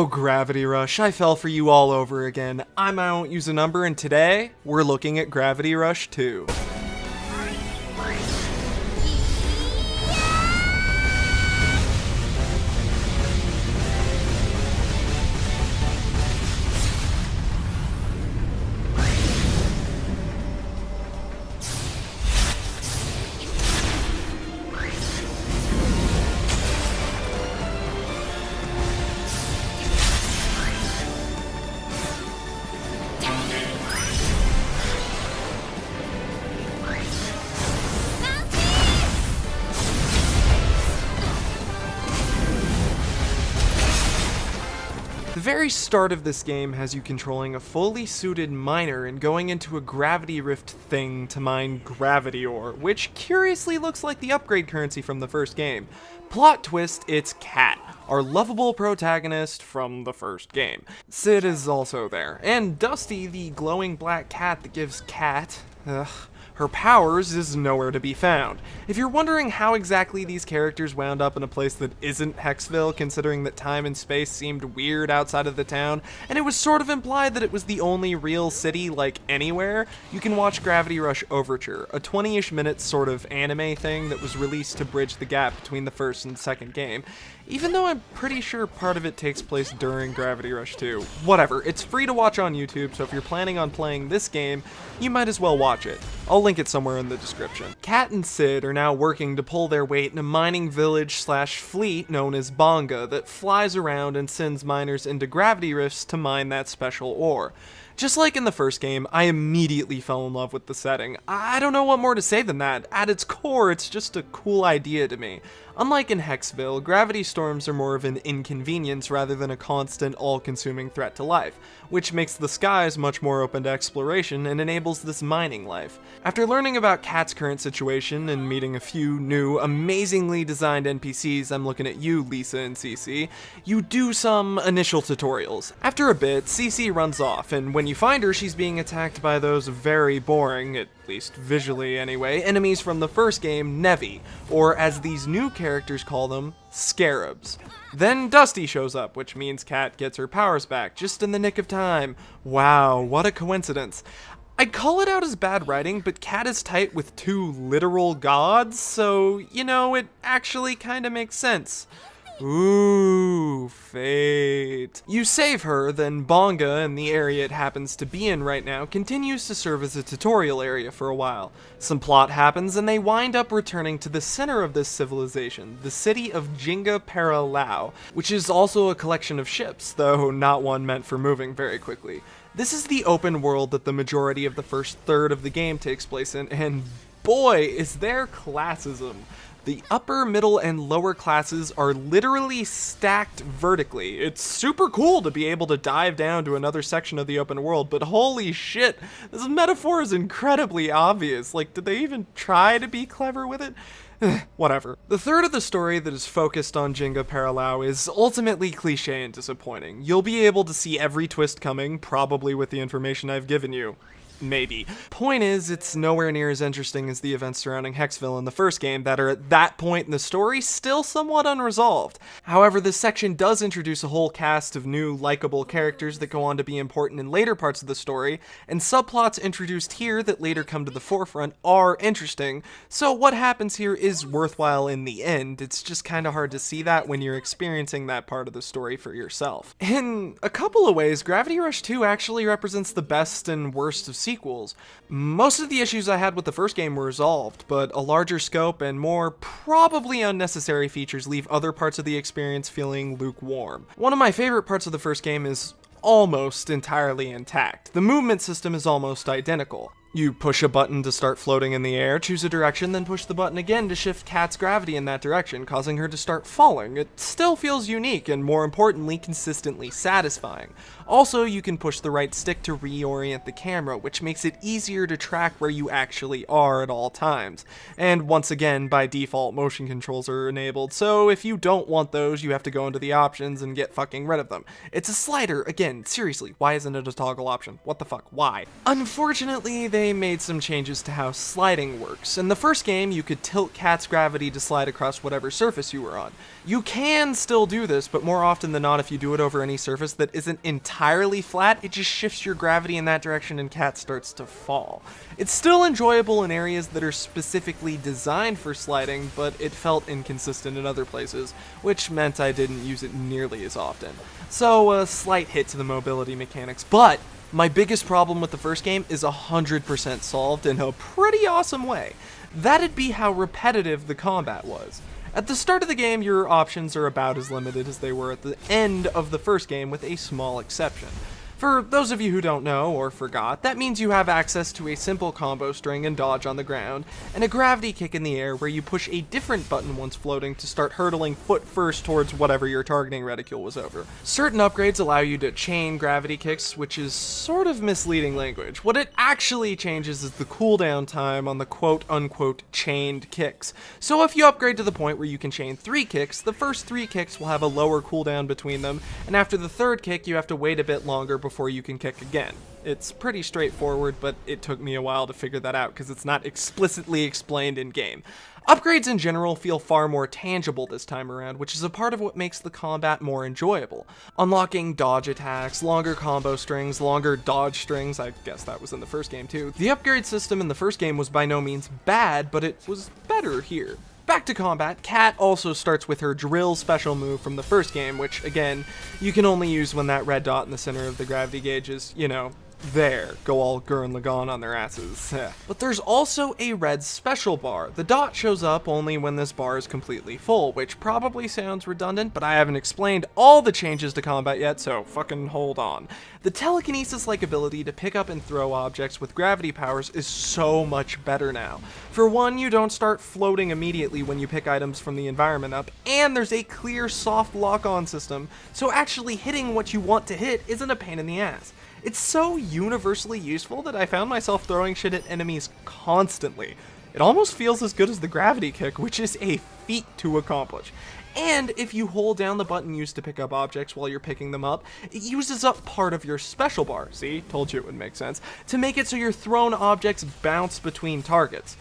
Oh, Gravity Rush, I fell for you all over again. I won't use a number, and today, we're looking at Gravity Rush 2. The very start of this game has you controlling a fully suited miner and going into a gravity rift thing to mine gravity ore, which curiously looks like the upgrade currency from the first game. Plot twist, it's Cat, our lovable protagonist from the first game. Sid is also there, and Dusty, the glowing black cat that gives Cat, her powers, is nowhere to be found. If you're wondering how exactly these characters wound up in a place that isn't Hexville, considering that time and space seemed weird outside of the town, and it was sort of implied that it was the only real city, like, anywhere, you can watch Gravity Rush Overture, a 20-ish minute sort of anime thing that was released to bridge the gap between the first and second game, even though I'm pretty sure part of it takes place during Gravity Rush 2. Whatever, it's free to watch on YouTube, so if you're planning on playing this game, you might as well watch it. I'll link it somewhere in the description. Cat and Sid are now working to pull their weight in a mining village/fleet known as Bonga that flies around and sends miners into gravity rifts to mine that special ore. Just like in the first game, I immediately fell in love with the setting. I don't know what more to say than that. At its core, it's just a cool idea to me. Unlike in Hexville, gravity storms are more of an inconvenience rather than a constant, all-consuming threat to life, which makes the skies much more open to exploration and enables this mining life. After learning about Cat's current situation and meeting a few new, amazingly designed NPCs, I'm looking at you, Lisa and Cece, you do some initial tutorials. After a bit, Cece runs off, and when you find her, she's being attacked by those very boring, at least visually anyway, enemies from the first game, Nevi, or as these new characters call them, Scarabs. Then Dusty shows up, which means Cat gets her powers back, just in the nick of time. Wow, what a coincidence. I'd call it out as bad writing, but Cat is tight with two literal gods, so, you know, it actually kinda makes sense. Ooh, fate. You save her, then Bonga, in the area it happens to be in right now, continues to serve as a tutorial area for a while. Some plot happens, and they wind up returning to the center of this civilization, the city of Jinga Para Lao, which is also a collection of ships, though not one meant for moving very quickly. This is the open world that the majority of the first third of the game takes place in, and boy, is there classism. The upper, middle, and lower classes are literally stacked vertically. It's super cool to be able to dive down to another section of the open world, but holy shit, this metaphor is incredibly obvious. Like, did they even try to be clever with it? Whatever. The third of the story that is focused on Jinga Para Lao is ultimately cliche and disappointing. You'll be able to see every twist coming, probably with the information I've given you. Maybe. Point is, it's nowhere near as interesting as the events surrounding Hexville in the first game that are at that point in the story still somewhat unresolved. However, this section does introduce a whole cast of new, likable characters that go on to be important in later parts of the story, and subplots introduced here that later come to the forefront are interesting, so what happens here is worthwhile in the end. It's just kinda hard to see that when you're experiencing that part of the story for yourself. In a couple of ways, Gravity Rush 2 actually represents the best and worst of sequels. Most of the issues I had with the first game were resolved, but a larger scope and more probably unnecessary features leave other parts of the experience feeling lukewarm. One of my favorite parts of the first game is almost entirely intact. The movement system is almost identical. You push a button to start floating in the air, choose a direction, then push the button again to shift Cat's gravity in that direction, causing her to start falling. It still feels unique and, more importantly, consistently satisfying. Also, you can push the right stick to reorient the camera, which makes it easier to track where you actually are at all times. And once again, by default, motion controls are enabled, so if you don't want those, you have to go into the options and get fucking rid of them. It's a slider, again, seriously, why isn't it a toggle option? What the fuck, why? Unfortunately, they they made some changes to how sliding works. In the first game, you could tilt Cat's gravity to slide across whatever surface you were on. You can still do this, but more often than not, if you do it over any surface that isn't entirely flat, it just shifts your gravity in that direction and Cat starts to fall. It's still enjoyable in areas that are specifically designed for sliding, but it felt inconsistent in other places, which meant I didn't use it nearly as often. So a slight hit to the mobility mechanics, but my biggest problem with the first game is 100% solved in a pretty awesome way. That'd be how repetitive the combat was. At the start of the game, your options are about as limited as they were at the end of the first game, with a small exception. For those of you who don't know or forgot, that means you have access to a simple combo string and dodge on the ground, and a gravity kick in the air where you push a different button once floating to start hurtling foot first towards whatever your targeting reticule was over. Certain upgrades allow you to chain gravity kicks, which is sort of misleading language. What it actually changes is the cooldown time on the quote-unquote chained kicks. So if you upgrade to the point where you can chain 3 kicks, the first 3 kicks will have a lower cooldown between them, and after the third kick you have to wait a bit longer before you can kick again. It's pretty straightforward, but it took me a while to figure that out because it's not explicitly explained in game. Upgrades in general feel far more tangible this time around, which is a part of what makes the combat more enjoyable. Unlocking dodge attacks, longer combo strings, longer dodge strings, I guess that was in the first game too. The upgrade system in the first game was by no means bad, but it was better here. Back to combat, Cat also starts with her drill special move from the first game, which, again, you can only use when that red dot in the center of the gravity gauge is, you know, there. Go all Gurren Lagann on their asses. But there's also a red special bar. The dot shows up only when this bar is completely full, which probably sounds redundant, but I haven't explained all the changes to combat yet, so fucking hold on. The telekinesis-like ability to pick up and throw objects with gravity powers is so much better now. For one, you don't start floating immediately when you pick items from the environment up, and there's a clear soft lock-on system, so actually hitting what you want to hit isn't a pain in the ass. It's so universally useful that I found myself throwing shit at enemies constantly. It almost feels as good as the gravity kick, which is a feat to accomplish. And if you hold down the button used to pick up objects while you're picking them up, it uses up part of your special bar, see, told you it would make sense, to make it so your thrown objects bounce between targets.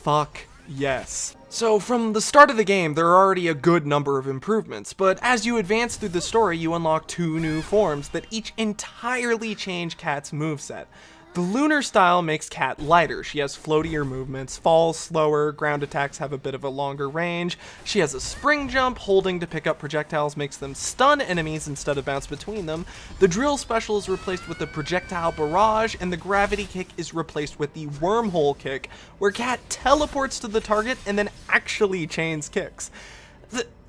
Fuck yes. So from the start of the game, there are already a good number of improvements, but as you advance through the story, you unlock 2 new forms that each entirely change Cat's moveset. The lunar style makes Cat lighter. She has floatier movements, falls slower, ground attacks have a bit of a longer range. She has a spring jump, holding to pick up projectiles makes them stun enemies instead of bounce between them. The drill special is replaced with the projectile barrage, and the gravity kick is replaced with the wormhole kick, where Cat teleports to the target and then actually chains kicks.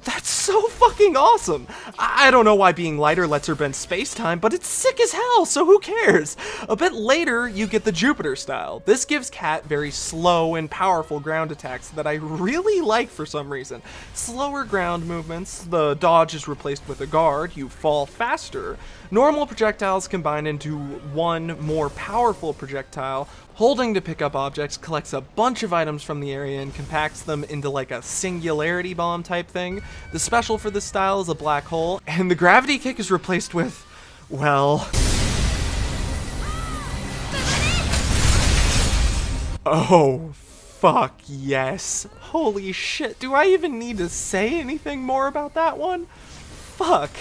That's so fucking awesome! I don't know why being lighter lets her bend space-time, but it's sick as hell, so who cares? A bit later, you get the Jupiter style. This gives Cat very slow and powerful ground attacks that I really like for some reason. Slower ground movements, the dodge is replaced with a guard, you fall faster. Normal projectiles combine into one more powerful projectile. Holding to pick up objects collects a bunch of items from the area and compacts them into like a singularity bomb type thing. The special for this style is a black hole, and the gravity kick is replaced with, well... oh, fuck yes. Holy shit, do I even need to say anything more about that one? Fuck.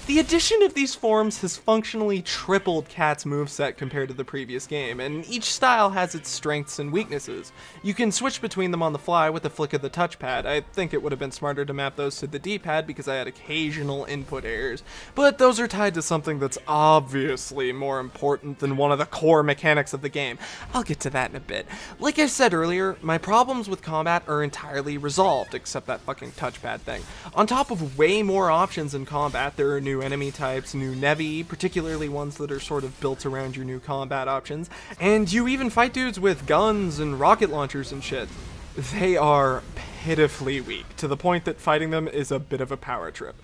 The addition of these forms has functionally tripled Cat's moveset compared to the previous game, and each style has its strengths and weaknesses. You can switch between them on the fly with a flick of the touchpad. I think it would have been smarter to map those to the D-pad because I had occasional input errors, but those are tied to something that's obviously more important than one of the core mechanics of the game. I'll get to that in a bit. Like I said earlier, my problems with combat are entirely resolved, except that fucking touchpad thing. On top of way more options in combat, there are new enemy types, new Nevi, particularly ones that are sort of built around your new combat options, and you even fight dudes with guns and rocket launchers and shit. They are pitifully weak, to the point that fighting them is a bit of a power trip,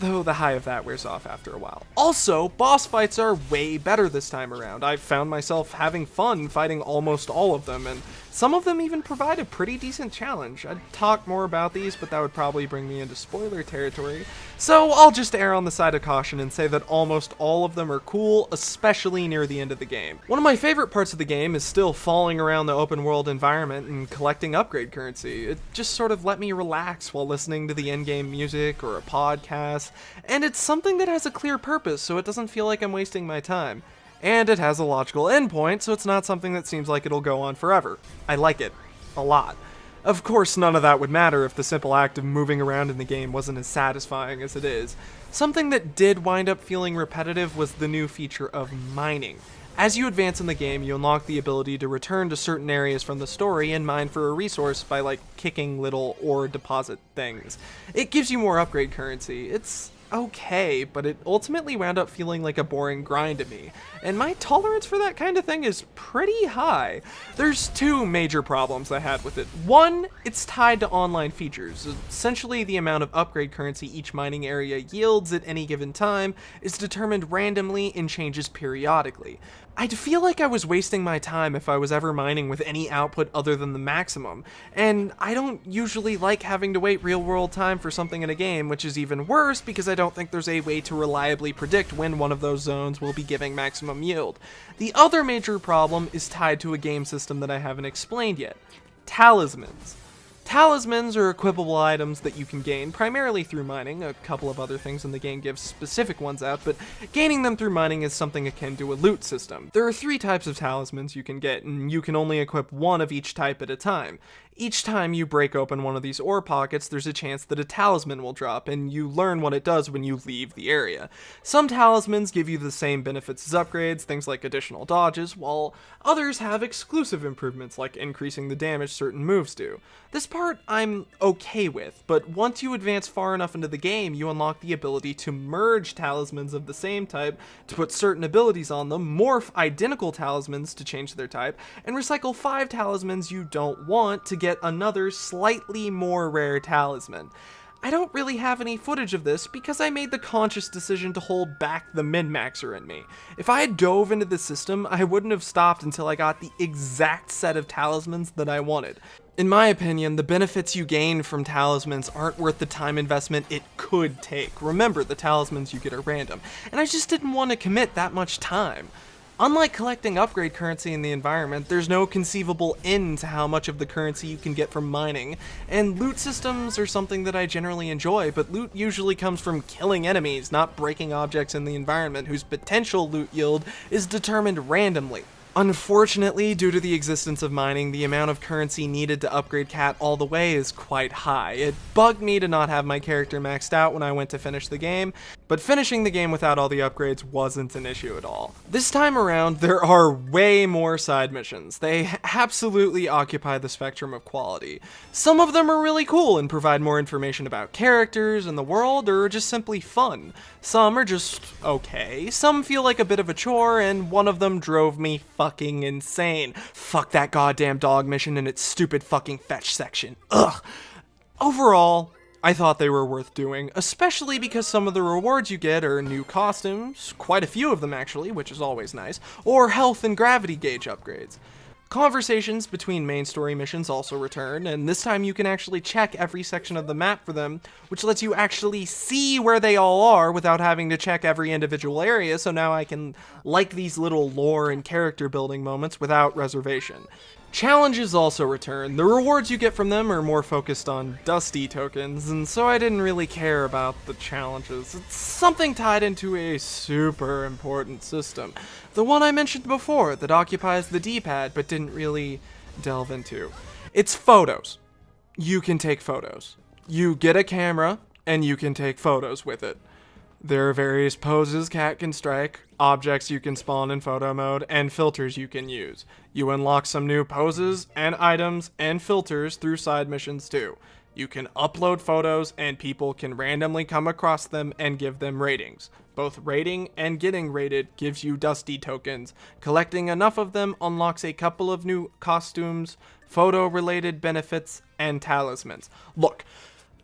though the high of that wears off after a while. Also, boss fights are way better this time around. I've found myself having fun fighting almost all of them, and Some of them even provide a pretty decent challenge. I'd talk more about these, but that would probably bring me into spoiler territory, so I'll just err on the side of caution and say that almost all of them are cool, especially near the end of the game. One of my favorite parts of the game is still falling around the open world environment and collecting upgrade currency. It just sort of let me relax while listening to the in-game music or a podcast, and it's something that has a clear purpose, so it doesn't feel like I'm wasting my time. And it has a logical endpoint, so it's not something that seems like it'll go on forever. I like it. A lot. Of course, none of that would matter if the simple act of moving around in the game wasn't as satisfying as it is. Something that did wind up feeling repetitive was the new feature of mining. As you advance in the game, you unlock the ability to return to certain areas from the story and mine for a resource by, kicking little ore deposit things. It gives you more upgrade currency. It's okay, but it ultimately wound up feeling like a boring grind to me, and my tolerance for that kind of thing is pretty high. There's two major problems I had with it. One, it's tied to online features. Essentially, the amount of upgrade currency each mining area yields at any given time is determined randomly and changes periodically. I'd feel like I was wasting my time if I was ever mining with any output other than the maximum, and I don't usually like having to wait real-world time for something in a game, which is even worse because I don't think there's a way to reliably predict when one of those zones will be giving maximum yield. The other major problem is tied to a game system that I haven't explained yet: talismans. Talismans are equipable items that you can gain primarily through mining. A couple of other things in the game give specific ones out, but gaining them through mining is something akin to a loot system. There are 3 types of talismans you can get, and you can only equip one of each type at a time. Each time you break open one of these ore pockets, there's a chance that a talisman will drop, and you learn what it does when you leave the area. Some talismans give you the same benefits as upgrades, things like additional dodges, while others have exclusive improvements like increasing the damage certain moves do. This part I'm okay with, but once you advance far enough into the game, you unlock the ability to merge talismans of the same type to put certain abilities on them, morph identical talismans to change their type, and recycle 5 talismans you don't want to get another slightly more rare talisman. I don't really have any footage of this because I made the conscious decision to hold back the min-maxer in me. If I had dove into the system, I wouldn't have stopped until I got the exact set of talismans that I wanted. In my opinion, the benefits you gain from talismans aren't worth the time investment it could take. Remember, the talismans you get are random, and I just didn't want to commit that much time. Unlike collecting upgrade currency in the environment, there's no conceivable end to how much of the currency you can get from mining, and loot systems are something that I generally enjoy, but loot usually comes from killing enemies, not breaking objects in the environment whose potential loot yield is determined randomly. Unfortunately, due to the existence of mining, the amount of currency needed to upgrade Cat all the way is quite high. It bugged me to not have my character maxed out when I went to finish the game, but finishing the game without all the upgrades wasn't an issue at all. This time around, there are way more side missions. They absolutely occupy the spectrum of quality. Some of them are really cool and provide more information about characters and the world, or just simply fun. Some are just okay. Some feel like a bit of a chore, and one of them drove me fucking insane. Fuck that goddamn dog mission and its stupid fucking fetch section. Ugh. Overall, I thought they were worth doing, especially because some of the rewards you get are new costumes, quite a few of them actually, which is always nice, or health and gravity gauge upgrades. Conversations between main story missions also return, and this time you can actually check every section of the map for them, which lets you actually see where they all are without having to check every individual area, so now I can like these little lore and character building moments without reservation. Challenges also return. The rewards you get from them are more focused on dusty tokens, and so I didn't really care about the challenges. It's something tied into a super important system. The one I mentioned before that occupies the D-pad but didn't really delve into. It's photos. You can take photos. You get a camera, and you can take photos with it. There are various poses Cat can strike, objects you can spawn in photo mode, and filters you can use. You unlock some new poses and items and filters through side missions too. You can upload photos and people can randomly come across them and give them ratings. Both rating and getting rated gives you dusty tokens. Collecting enough of them unlocks a couple of new costumes, photo-related benefits, and talismans. Look,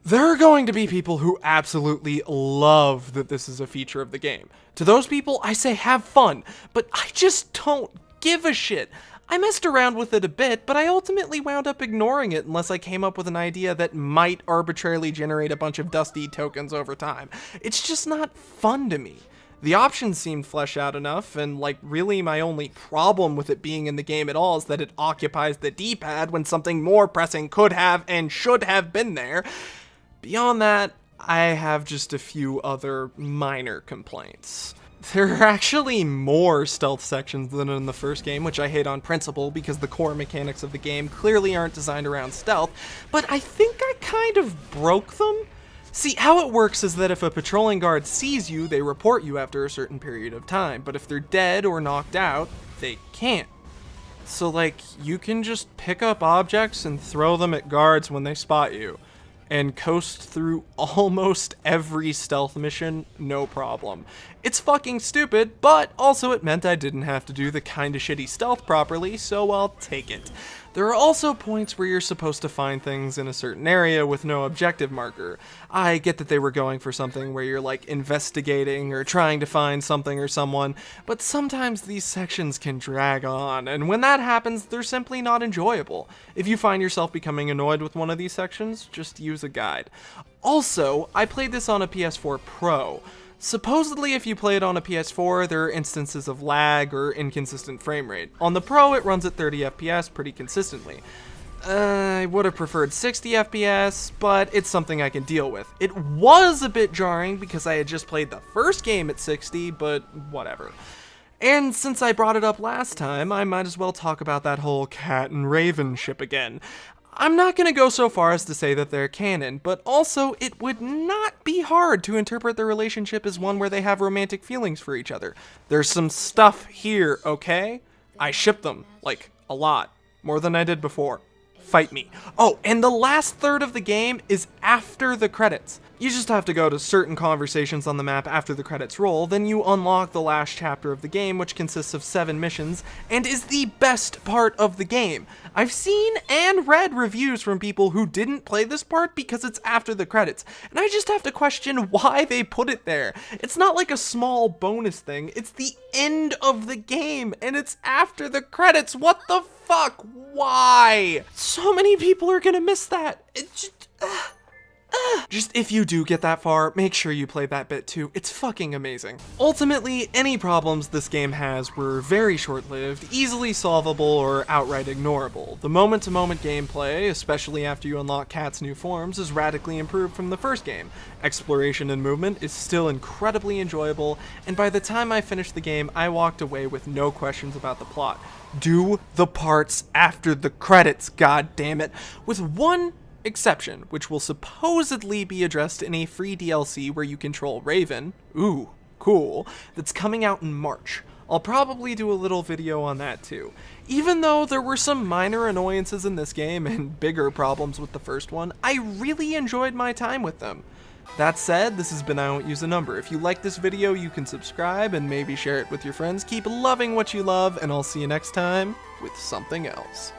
there are going to be people who absolutely love that this is a feature of the game. To those people, I say have fun, but I just don't give a shit. I messed around with it a bit, but I ultimately wound up ignoring it unless I came up with an idea that might arbitrarily generate a bunch of dusty tokens over time. It's just not fun to me. The options seemed fleshed out enough, and like really my only problem with it being in the game at all is that it occupies the D-pad when something more pressing could have and should have been there. Beyond that, I have just a few other minor complaints. There are actually more stealth sections than in the first game, which I hate on principle because the core mechanics of the game clearly aren't designed around stealth, but I think I kind of broke them. See, how it works is that if a patrolling guard sees you, they report you after a certain period of time, but if they're dead or knocked out, they can't. So like, you can just pick up objects and throw them at guards when they spot you, and coast through almost every stealth mission, no problem. It's fucking stupid, but also it meant I didn't have to do the kinda shitty stealth properly, so I'll take it. There are also points where you're supposed to find things in a certain area with no objective marker. I get that they were going for something where you're like investigating or trying to find something or someone, but sometimes these sections can drag on, and when that happens, they're simply not enjoyable. If you find yourself becoming annoyed with one of these sections, just use a guide. Also, I played this on a PS4 Pro. Supposedly, if you play it on a PS4, there are instances of lag or inconsistent frame rate. On the Pro, it runs at 30 FPS pretty consistently. I would have preferred 60 FPS, but it's something I can deal with. It was a bit jarring because I had just played the first game at 60, but whatever. And since I brought it up last time, I might as well talk about that whole cat and raven ship again. I'm not going to go so far as to say that they're canon, but also it would not be hard to interpret the relationship as one where they have romantic feelings for each other. There's some stuff here, okay? I ship them, like, a lot. More than I did before. Fight me. Oh, and the last third of the game is after the credits. You just have to go to certain conversations on the map after the credits roll, then you unlock the last chapter of the game, which consists of 7 missions, and is the best part of the game. I've seen and read reviews from people who didn't play this part because it's after the credits, and I just have to question why they put it there. It's not like a small bonus thing, it's the end of the game, and it's after the credits. What the fuck? Why? So many people are gonna miss that. Just if you do get that far, make sure you play that bit too. It's fucking amazing. Ultimately, any problems this game has were very short-lived, easily solvable, or outright ignorable. The moment-to-moment gameplay, especially after you unlock Cat's new forms, is radically improved from the first game. Exploration and movement is still incredibly enjoyable, and by the time I finished the game, I walked away with no questions about the plot. Do the parts after the credits, god damn it, with one exception, which will supposedly be addressed in a free DLC where you control Raven, ooh, cool, that's coming out in March. I'll probably do a little video on that too. Even though there were some minor annoyances in this game and bigger problems with the first one, I really enjoyed my time with them. That said, this has been I Won't Use a Number. If you like this video, you can subscribe and maybe share it with your friends. Keep loving what you love, and I'll see you next time with something else.